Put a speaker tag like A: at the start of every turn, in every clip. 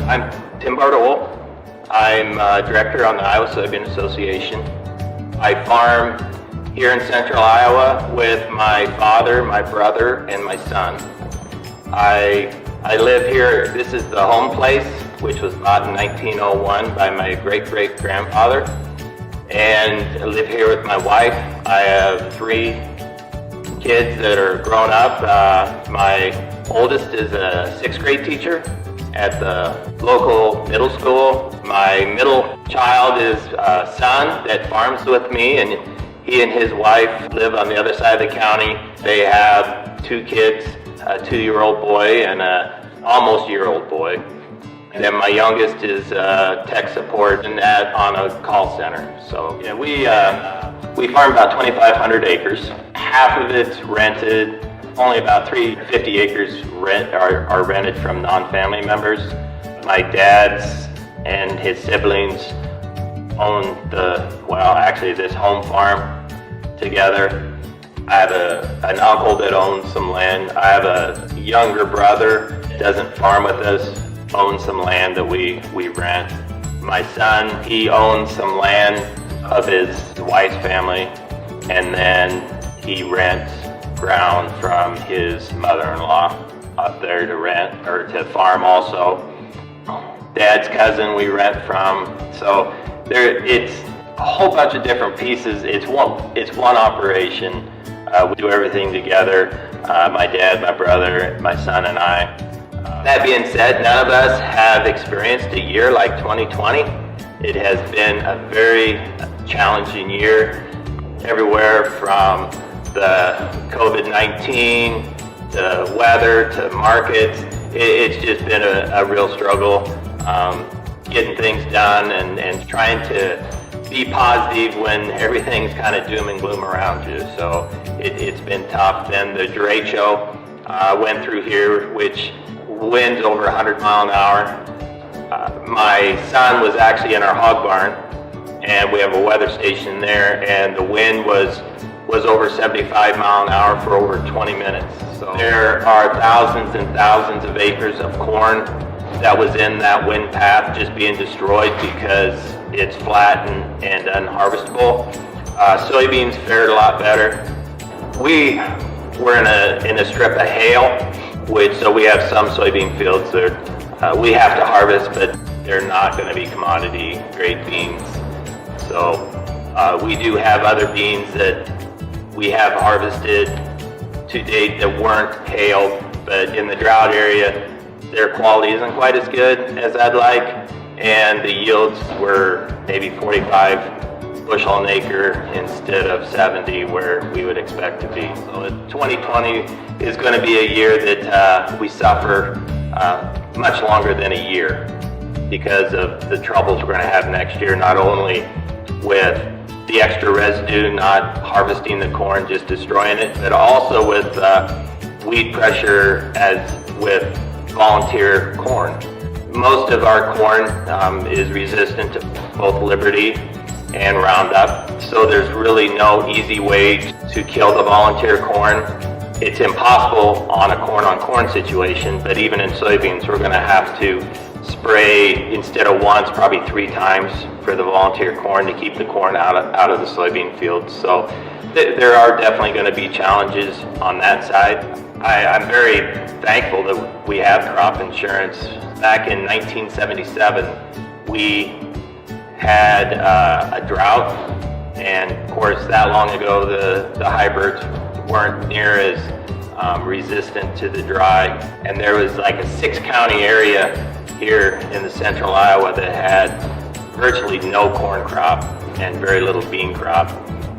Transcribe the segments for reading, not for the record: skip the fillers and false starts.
A: I'm Tim Bardole. I'm director on the Iowa Soybean Association. I farm here in central Iowa with my father, my brother, and my son. I live here. This is the home place, which was bought in 1901 by my great-great-grandfather. And I live here with my wife. I have 3 kids that are grown up. My oldest is a 6th grade teacher at the local middle school. My middle child is a son that farms with me, and he and his wife live on the other side of the county. They have 2 kids, a 2-year-old boy and a almost year-old boy. And then my youngest is tech support and that on a call center. So yeah, we farm about 2,500 acres. Half of it's rented. Only about 350 acres are rented from non-family members. My dad's and his siblings own this home farm together. I have an uncle that owns some land. I have a younger brother that doesn't farm with us, owns some land that we rent. My son, he owns some land of his wife's family, and then he rents ground from his mother-in-law up there to rent or to farm also. Dad's cousin we rent from. So it's a whole bunch of different pieces. It's one operation. We do everything together. My dad, my brother, my son, and I. That being said, none of us have experienced a year like 2020. It has been a very challenging year, everywhere from the COVID-19, to weather, to markets. It's just been a real struggle getting things done and trying to be positive when everything's kind of doom and gloom around you. So it's been tough. Then the derecho show went through here, which winds over 100 miles an hour. My son was actually in our hog barn, and we have a weather station there, and the wind was over 75 miles an hour for over 20 minutes. So there are thousands and thousands of acres of corn that was in that wind path just being destroyed because it's flat and unharvestable. Soybeans fared a lot better. We were in a strip of hail, so we have some soybean fields that we have to harvest, but they're not going to be commodity grade beans. So we do have other beans that we have harvested to date that weren't hailed, but in the drought area, their quality isn't quite as good as I'd like, and the yields were maybe 45 bushel an acre instead of 70 where we would expect to be. So 2020 is going to be a year that we suffer much longer than a year because of the troubles we're going to have next year, not only with the extra residue, not harvesting the corn, just destroying it, but also with weed pressure as with volunteer corn. Most of our corn is resistant to both Liberty and Roundup, so there's really no easy way to kill the volunteer corn. It's impossible on a corn-on-corn situation, but even in soybeans, we're going to have to spray instead of once, probably 3 times for the volunteer corn to keep the corn out of the soybean fields. So there are definitely going to be challenges on that side. I'm very thankful that we have crop insurance. Back in 1977, we had a drought, and of course that long ago the hybrids weren't near as resistant to the dry, and there was like a 6-county area here in the central Iowa that had virtually no corn crop and very little bean crop.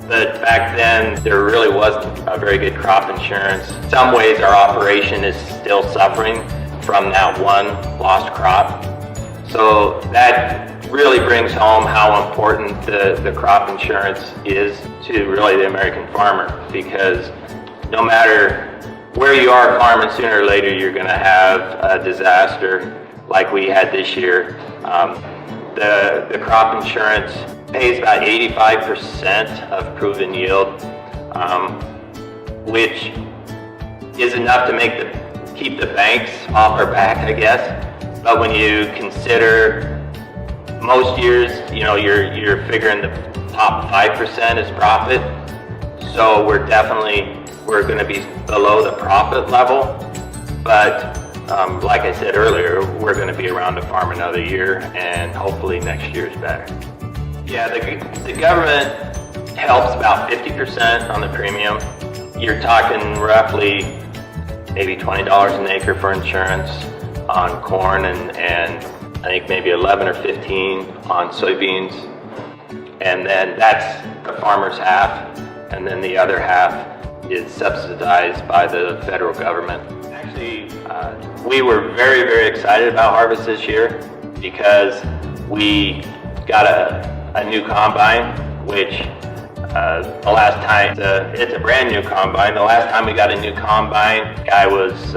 A: But back then, there really wasn't a very good crop insurance. In some ways, our operation is still suffering from that one lost crop. So that really brings home how important the crop insurance is to really the American farmer, because no matter where you are farming, sooner or later you're going to have a disaster like we had this year. The crop insurance pays about 85% of proven yield, which is enough to keep the banks off our back, I guess. But when you consider most years, you're figuring the top 5% is profit. So we're going to be below the profit level. But like I said earlier, we're going to be around to farm another year, and hopefully next year is better. Yeah, the government helps about 50% on the premium. You're talking roughly maybe $20 an acre for insurance on corn, and I think maybe 11 or 15 on soybeans. And then that's the farmer's half, and then the other half is subsidized by the federal government. Actually, we were very, very excited about harvest this year because we got a new combine, which the last time, it's a brand new combine. The last time we got a new combine, the guy was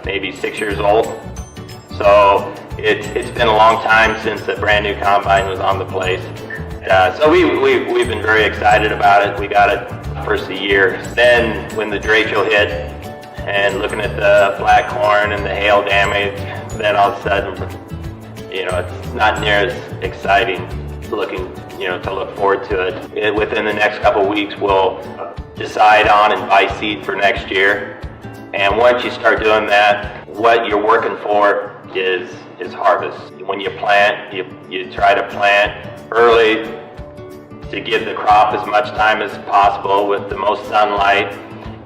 A: maybe 6 years old. So it's been a long time since the brand new combine was on the place. So we've been very excited about it. We got it first of the year. Then when the derecho hit, and looking at the flat corn and the hail damage, then all of a sudden, it's not near as exciting looking, to look forward to it. Within the next couple of weeks, we'll decide on and buy seed for next year. And once you start doing that, what you're working for is harvest. When you plant, you try to plant early to give the crop as much time as possible with the most sunlight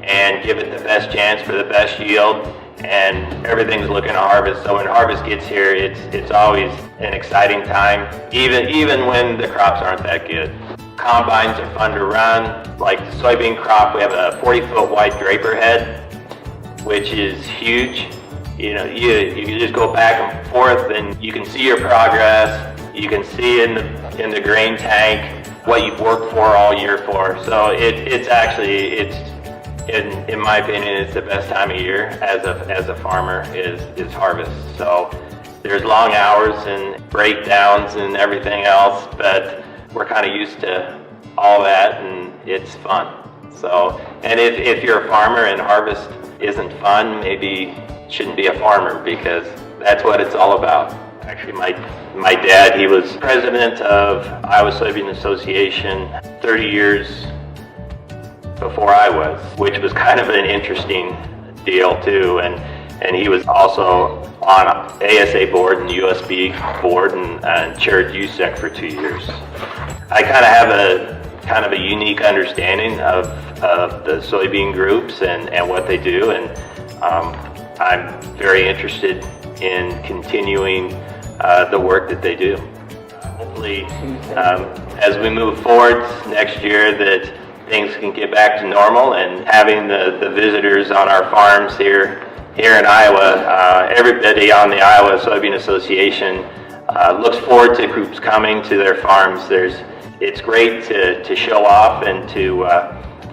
A: and give it the best chance for the best yield, and everything's looking to harvest. So when harvest gets here, it's always an exciting time, even when the crops aren't that good. Combines are fun to run. Like the soybean crop, we have a 40-foot wide draper head, which is huge. You just go back and forth, and you can see your progress. You can see in the grain tank what you've worked for all year for. So it's in my opinion, it's the best time of year as a farmer is harvest. So there's long hours and breakdowns and everything else, but we're kind of used to all that, and it's fun. So, and if you're a farmer and harvest isn't fun, maybe shouldn't be a farmer, because that's what it's all about. Actually, my dad, he was president of Iowa Soybean Association 30 years before I was, which was kind of an interesting deal too. And he was also on ASA board and USB board, and chaired USEC for 2 years. I have a unique understanding of the soybean groups and what they do, and I'm very interested in continuing the work that they do. Hopefully, as we move forward next year, that things can get back to normal, and having the visitors on our farms here in Iowa, everybody on the Iowa Soybean Association looks forward to groups coming to their farms. It's great to show off and to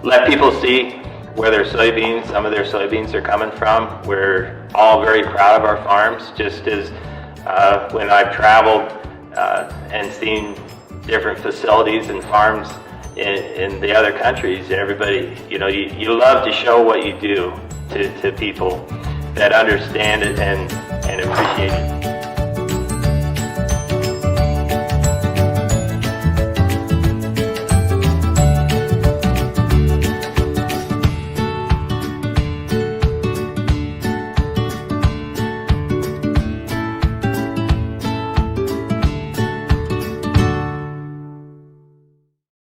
A: let people see where some of their soybeans are coming from. We're all very proud of our farms, just as when I've traveled and seen different facilities and farms in the other countries. Everybody, you love to show what you do to people that understand it and appreciate it.